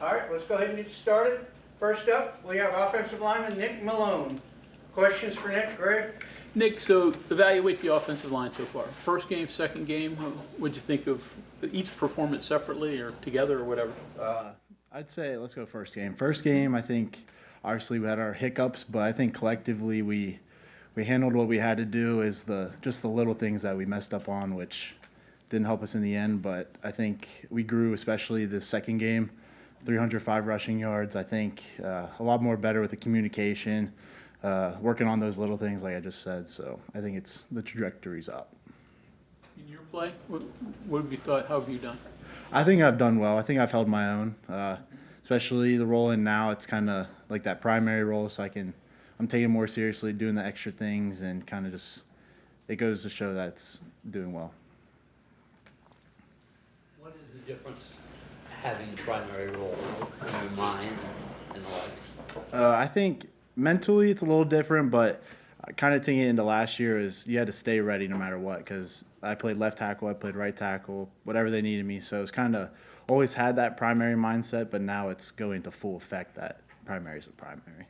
All right, let's go ahead and get started. First up, we have offensive lineman Nick Malone. Questions for Nick, Greg? Nick, so evaluate the offensive line so far. First game, second game, what'd you think of each performance separately or together or whatever? I'd say let's go first game. First game, I think obviously we had our hiccups, but I think collectively we handled what we had to do. Is just the little things that we messed up on, which didn't help us in the end. But I think we grew, especially the second game, 305 rushing yards. I think a lot more better with the communication, working on those little things like I just said. So I think the trajectory's up. In your play, what have you thought? How have you done? I think I've done well. I think I've held my own, especially the role in now. It's kind of like that primary role, so I'm taking it more seriously, doing the extra things, and kind of just it goes to show that it's doing well. What is the difference having the primary role in your mind and the likes? I think mentally it's a little different, but kind of taking it into last year is you had to stay ready no matter what, because I played left tackle, I played right tackle, whatever they needed me. So it's kind of always had that primary mindset, but now it's going to full effect that primary is a primary.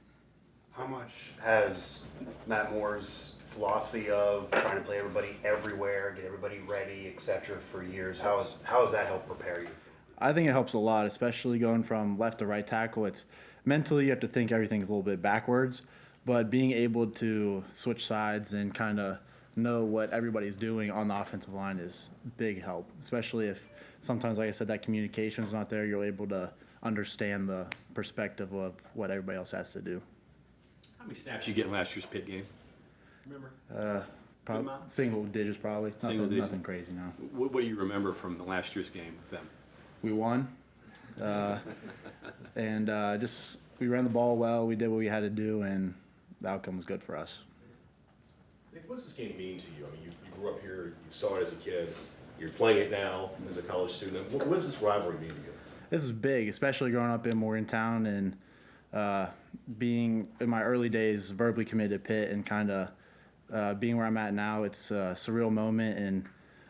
How much has Matt Moore's philosophy of trying to play everybody everywhere, get everybody ready, etc. for years, how has that helped prepare you? I think it helps a lot, especially going from left to right tackle. It's mentally you have to think everything's a little bit backwards, but being able to switch sides and kind of know what everybody's doing on the offensive line is big help, especially if sometimes, like I said, that communication's not there. You're able to understand the perspective of what everybody else has to do. How many snaps you get in last year's Pitt game? Remember? Probably single digits, probably. Nothing crazy now. What do you remember from the last year's game with them? We won, and just we ran the ball well. We did what we had to do, and the outcome was good for us. Nick, what does this game mean to you? I mean, you grew up here, you saw it as a kid, you're playing it now as a college student. What does this rivalry mean to you? This is big, especially growing up in Morgantown and being in my early days verbally committed to Pitt and kind of being where I'm at now. It's a surreal moment, and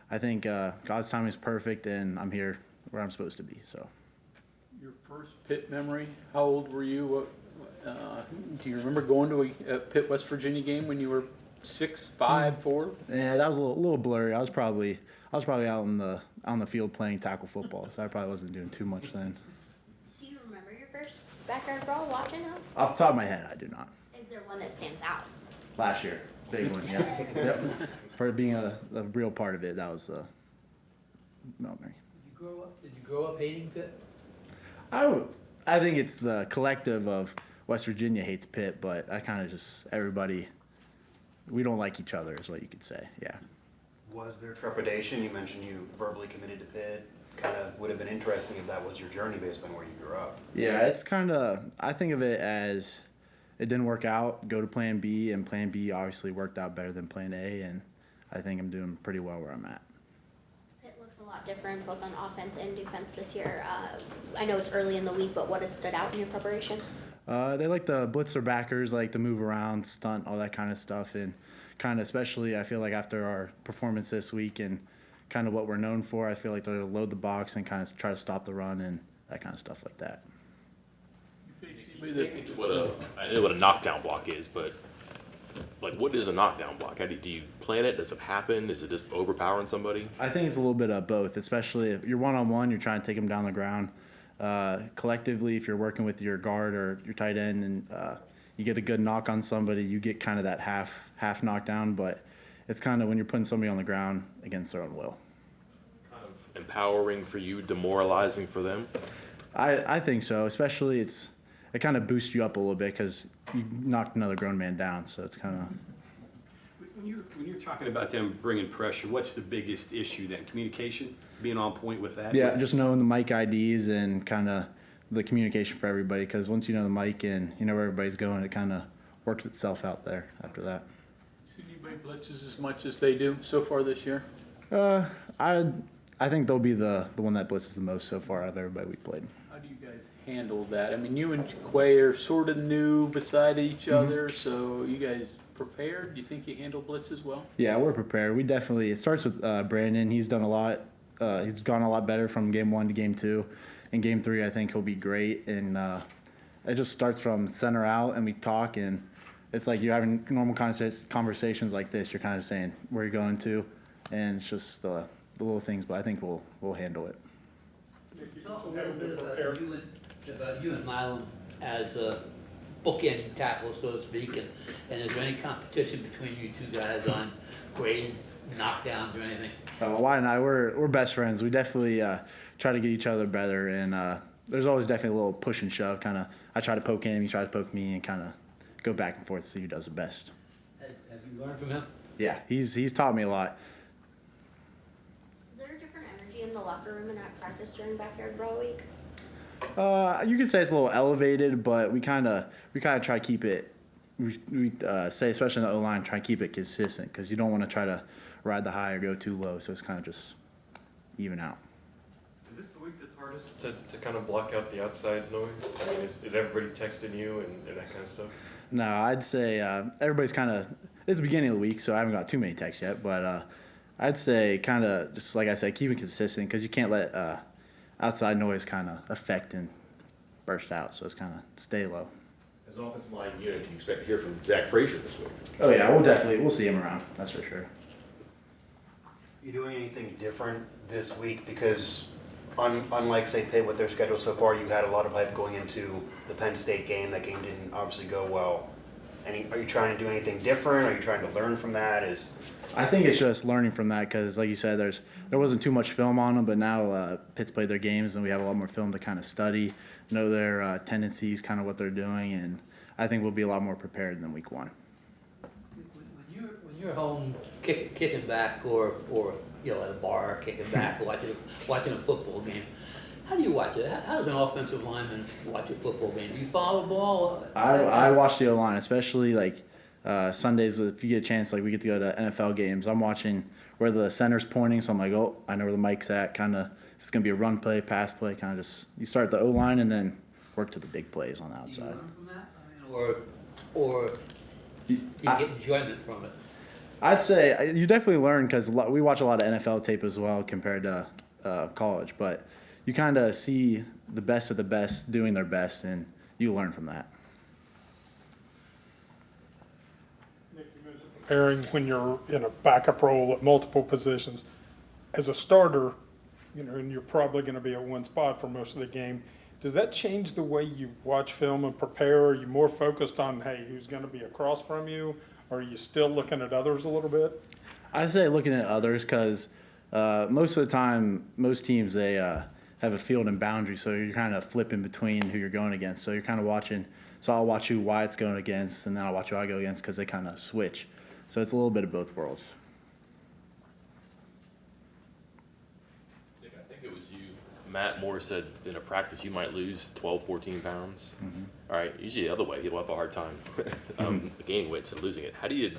I think God's timing is perfect, and I'm here where I'm supposed to be. So, Your first Pitt memory, how old were you? Do you remember going to a Pitt, West Virginia game when you were 6, 5, 4? Yeah, that was a little blurry. I was probably out on the field playing tackle football, so I probably wasn't doing too much then. Do you remember your first backyard brawl watching them? Off the top of my head, I do not. Is there one that stands out? Last year, big one, yeah. Yep. For being a real part of it, that was the memory. Did you grow up hating Pitt? I think it's the collective of West Virginia hates Pitt, but I kind of just everybody. We don't like each other, is what you could say. Yeah. Was there trepidation? You mentioned you verbally committed to Pitt. Kind of would have been interesting if that was your journey based on where you grew up. Yeah, it's kind of. I think of it as it didn't work out. Go to Plan B, and Plan B obviously worked out better than Plan A, and I think I'm doing pretty well where I'm at. It looks a lot different both on offense and defense this year. I know it's early in the week, but what has stood out in your preparation? They like to blitz their backers, like to move around, stunt, all that kind of stuff, and kind of especially I feel like after our performance this week and kind of what we're known for, I feel like they're to load the box and kind of try to stop the run and that kind of stuff like that. I know what a knockdown block is, but like, what is a knockdown block? How do you plan it? Does it happen? Is it just overpowering somebody? I think it's a little bit of both, especially if you're one-on-one, you're trying to take them down the ground. Collectively, if you're working with your guard or your tight end and you get a good knock on somebody, you get kind of that half knockdown, but it's kind of when you're putting somebody on the ground against their own will. Kind of empowering for you, demoralizing for them? I think so, especially it kind of boosts you up a little bit because you knocked another grown man down, so it's kind of... When you're talking about them bringing pressure, what's the biggest issue then? Communication? Being on point with that? Yeah, just knowing the mic IDs and kind of the communication for everybody, because once you know the mic and you know where everybody's going, it kind of works itself out there after that. See anybody blitzes as much as they do so far this year? I think they'll be the one that blitzes the most so far out of everybody we played. How do you guys handle that? I mean, you and Quay are sort of new beside each other, so you guys prepared? Do you think you handle blitzes well? Yeah, we're prepared. It starts with Brandon. He's done a lot. He's gone a lot better from game 1 to game 2, in game 3, I think he'll be great. And it just starts from center out, and we talk, and it's like you're having normal conversations like this. You're kind of saying where you're going to, and it's just the little things. But I think we'll handle it. Talk a little bit about you and Malone as a bookend tackle, so to speak, and is there any competition between you two guys on grades, knockdowns, or anything? Wyatt and I, we're best friends. We definitely try to get each other better, and there's always definitely a little push and shove. Kind of, I try to poke him, he tries to poke me, and kind of go back and forth to see who does the best. Have you learned from him? Yeah, he's taught me a lot. Is there a different energy in the locker room and at practice during Backyard Brawl Week? You could say it's a little elevated, but we kind of try to keep it. We say, especially in the O-line, try to keep it consistent because you don't want to try to ride the high or go too low. So it's kind of just even out. Is this the week that's hardest to kind of block out the outside noise? I mean, is everybody texting you and that kind of stuff? No, I'd say everybody's kind of. It's the beginning of the week, so I haven't got too many texts yet. But I'd say kind of just like I said, keep it consistent because you can't let outside noise kind of affect and burst out. So it's kind of stay low. As an offensive line unit, do you expect to hear from Zach Frazier this week? Oh yeah, we'll see him around. That's for sure. You doing anything different this week? Because unlike, say, Pitt with their schedule so far, you've had a lot of hype going into the Penn State game. That game didn't obviously go well. Are you trying to do anything different? Are you trying to learn from that? I think it's just learning from that because, like you said, there wasn't too much film on them, but now Pitt's played their games and we have a lot more film to kind of study, know their tendencies, kind of what they're doing, and I think we'll be a lot more prepared than week 1. When you're home kicking back or you know, at a bar kicking back or watching a football game, how do you watch it? How does an offensive lineman watch a football game? Do you follow the ball? I watch the O-line, especially like Sundays if you get a chance. Like we get to go to NFL games. I'm watching where the center's pointing, so I'm like, oh, I know where the mic's at. Kind of, if it's gonna be a run play, pass play, kind of just you start the O-line and then work to the big plays on the Do you outside. learn from that? I mean, or do you get enjoyment from it? I'd say you definitely learn because we watch a lot of NFL tape as well compared to college, but you kind of see the best of the best doing their best, and you learn from that. Nick, you mentioned preparing when you're in a backup role at multiple positions. As a starter, you know, and you're probably going to be at one spot for most of the game. Does that change the way you watch film and prepare? Are you more focused on, hey, who's going to be across from you? Or are you still looking at others a little bit? I'd say looking at others because most of the time, most teams, they have a field and boundary, so you're kind of flipping between who you're going against. So you're kind of watching. So I'll watch who Wyatt's going against, and then I'll watch who I go against because they kind of switch. So it's a little bit of both worlds. I think it was you, Matt Moore said in a practice you might lose 12, 14 pounds. Mm-hmm. All right, usually the other way, he'll have a hard time gaining weight and losing it. How do you,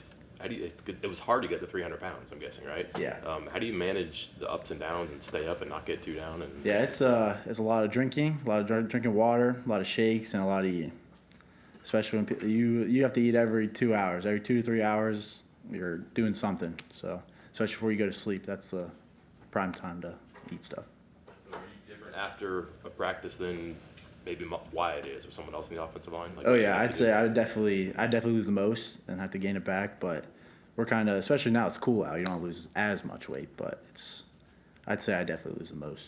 it was hard to get to 300 pounds, I'm guessing, right? Yeah. How do you manage the ups and downs and stay up and not get too down? And Yeah, it's a lot of drinking, drinking water, a lot of shakes, and a lot of eating. Especially when you have to eat every 2 hours. Every 2 to 3 hours, you're doing something. So, especially before you go to sleep, that's the prime time to eat stuff. So are you different after a practice than maybe Wyatt is or someone else in the offensive line? Like, Oh yeah, I'd say I'd definitely lose the most and have to gain it back. But we're kind of, especially now it's cool out. You don't lose as much weight, but I'd say I definitely lose the most.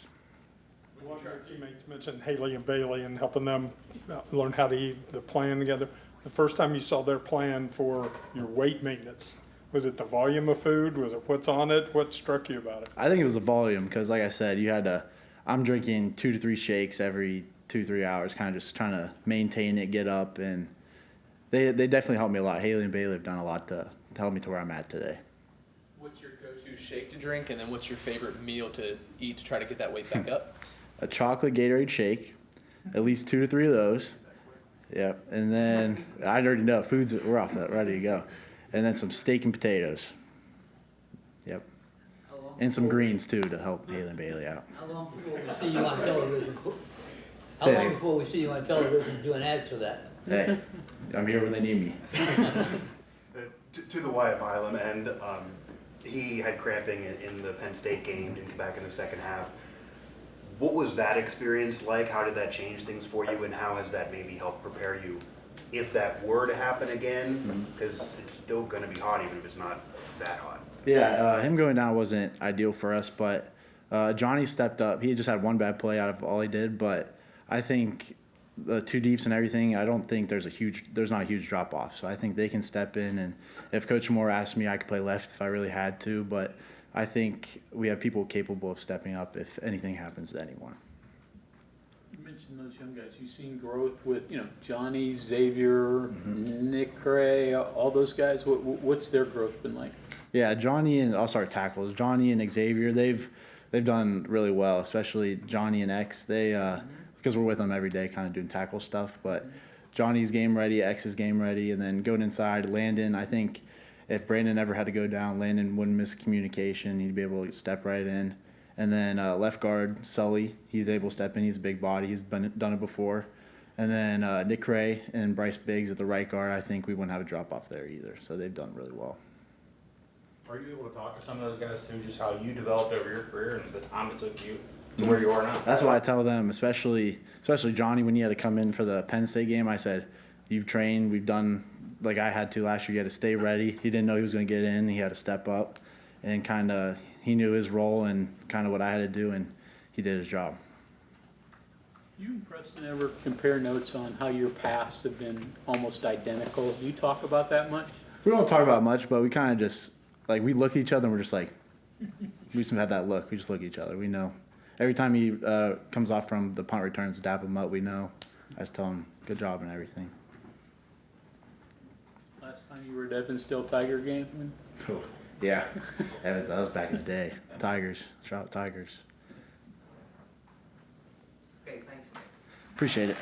One of your teammates mentioned Haley and Bailey and helping them learn how to eat the plan together. The first time you saw their plan for your weight maintenance, was it the volume of food? Was it what's on it? What struck you about it? I think it was the volume because, like I said, I'm drinking 2 to 3 shakes every 2-3 hours, kind of just trying to maintain it, get up, and they definitely helped me a lot. Haley and Bailey have done a lot to help me to where I'm at today. What's your go-to shake to drink, and then what's your favorite meal to eat to try to get that weight back up? A chocolate Gatorade shake, at least 2 to 3 of those. Yep, and then I already know we're off that, ready to go, and then some steak and potatoes. Yep, and some greens too to help Haley and Bailey out. How long before we see you on television? How Say long it. before we see you on television doing ads for that? Hey, I'm here when they need me. To the Wyatt Milam end, he had cramping in the Penn State game, didn't come back in the second half. What was that experience like? How did that change things for you, and how has that maybe helped prepare you if that were to happen again? Because it's still going to be hot, even if it's not that hot. Yeah, him going down wasn't ideal for us, but Johnny stepped up. He just had one bad play out of all he did, but I think the two deeps and everything, I don't think there's not a huge drop off. So I think they can step in, and if Coach Moore asked me, I could play left if I really had to, but I think we have people capable of stepping up if anything happens to anyone. You mentioned those young guys. You've seen growth with, Johnny, Xavier, Nick Gray, all those guys. What's their growth been like? Yeah, Johnny and I'll start tackles. Johnny and Xavier, they've done really well, especially Johnny and X. They because we're with them every day, kind of doing tackle stuff. But Johnny's game ready, X's game ready, and then going inside, Landon. I think if Brandon ever had to go down, Landon wouldn't miss communication. He'd be able to step right in. And then left guard, Sully, he's able to step in. He's a big body. He's done it before. And then Nick Gray and Bryce Biggs at the right guard. I think we wouldn't have a drop off there either. So they've done really well. Are you able to talk to some of those guys too, just how you developed over your career and the time it took you to where you are now? That's why I tell them, especially Johnny, when he had to come in for the Penn State game, I said, you've trained, we've done, like I had to last year, you had to stay ready. He didn't know he was going to get in. He had to step up, and kind of he knew his role and kind of what I had to do, and he did his job. You and Preston ever compare notes on how your paths have been almost identical? Do you talk about that much? We don't talk about much, but we kind of just, like, we look at each other and we're just like, we just have that look. We just look at each other. We know. Every time he comes off from the punt returns, dap him up, we know. I just tell him, good job and everything. Last time you were at Evansville Tiger game? Oh, yeah, that was back in the day. Tigers, shout out Tigers. Okay, thanks. Appreciate it.